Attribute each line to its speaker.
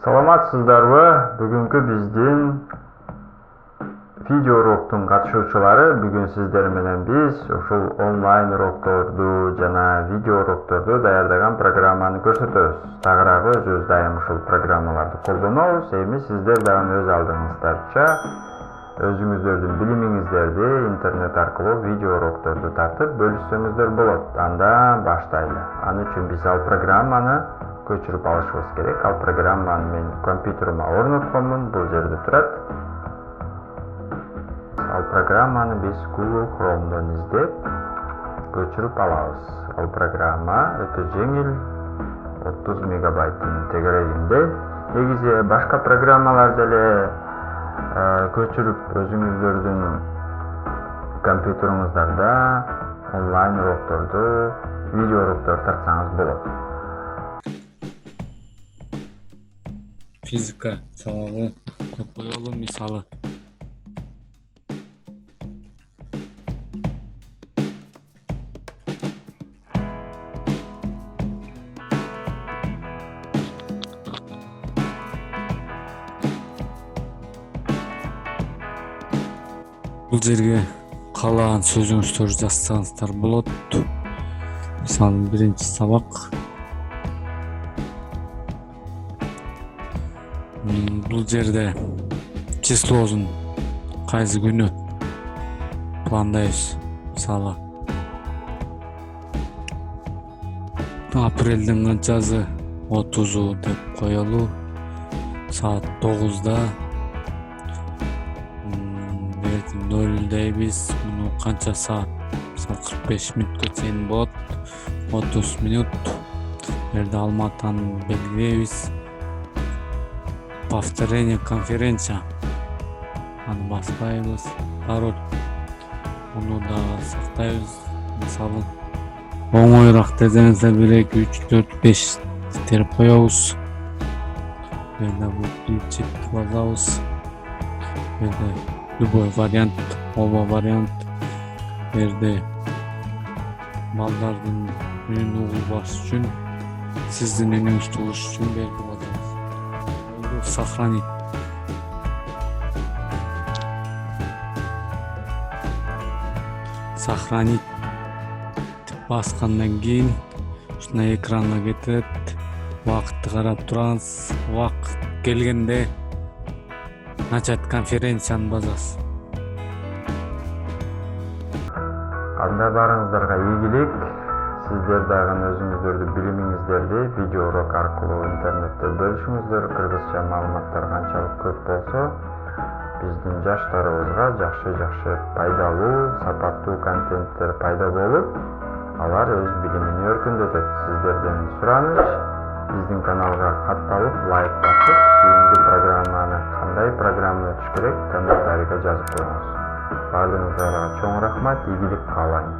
Speaker 1: Саламатсыздарбы? Бүгүнкү биздин видео уроктун катышуучулары бүгүн сиздер менен биз ушул онлайн урокторду жана видео урокторду даярдаган программаны көрсөтөбүз. Тагыраагы өзүбүз дайым ушул программаларды колдонобуз. Эми сиздер дагы өз алдыңыздарча өзүңүздөрдүн билимиңиздерди интернет аркылуу видео урокторду тартып бөлүшсөңүздөр болот. Анда баштайлы. Аны үчүн биз ал программаны көчүрүп алышыбыз керек. Ал программаны мен компьютериме орнотконмун. Бул жерде турат. Ал программаны биз Google Chrome'дон издеп көчүрүп алабыз. Ал программа өтө жеңил, 30 мегабайттын тегерегинде. Негизи башка программалар деле көчүрүп өзүңүздөрдүн компьютериңиздарда онлайн урокторду, видео уроктор тартсаңыз болот.
Speaker 2: Физика сабагы көп коелу мисалы. Бул жерге каалаган сөзүңүздөрдү жазсаңыздар болот. Мисалы биринчи сабак. Бул жерде числосун кайсы күнү пландайбыз. Мисалы апрелдин канчасы 30 деп коелу. Саат 9-да 0 дейбиз. Муну канча саат? 45 мүнөткө чейин болот. 30 мүнөт. Жерде алматаны белгилейбиз. Повторение конференция. Аны баспайбыз. Пароль. Муну да сактайбыз. Мисалы оңойраак десеңиздер 1 2 3 4 5 теріп коебуз. Жерде бул включить жазабыз. Жерде любой вариант, оба вариант. Жерде балдардын үнүн угулбаш үчүн, сиздин үнүңүздү угуш үчүн белгилеп атабыз. Сохранить. Сохранить баскандан кийин ушундай экранга кетет. Убакытты карап турасыз. Убакыт келгенде начать конференцияны басасыз.
Speaker 1: Анда барыңыздарга ийгилик. Сиздер дагы өзүңүздөрдүн билимиңиздерди видео урок аркылуу интернетте бөлүшүңүздөр. Кыргызча маалыматтар канчалык көп болсо, биздин жаштарыбызга жакшы пайдалуу, сапаттуу контенттер пайда болуп, алар өз билимин өркүндөтөт. Сиздерден сураныч биздин каналга катталып, лайк басып, кийинки программаны кандай программа өтүш керек комментарийге жазып коюңуз. Баардыгыңыздарга чоң рахмат, ийгилик каалайм.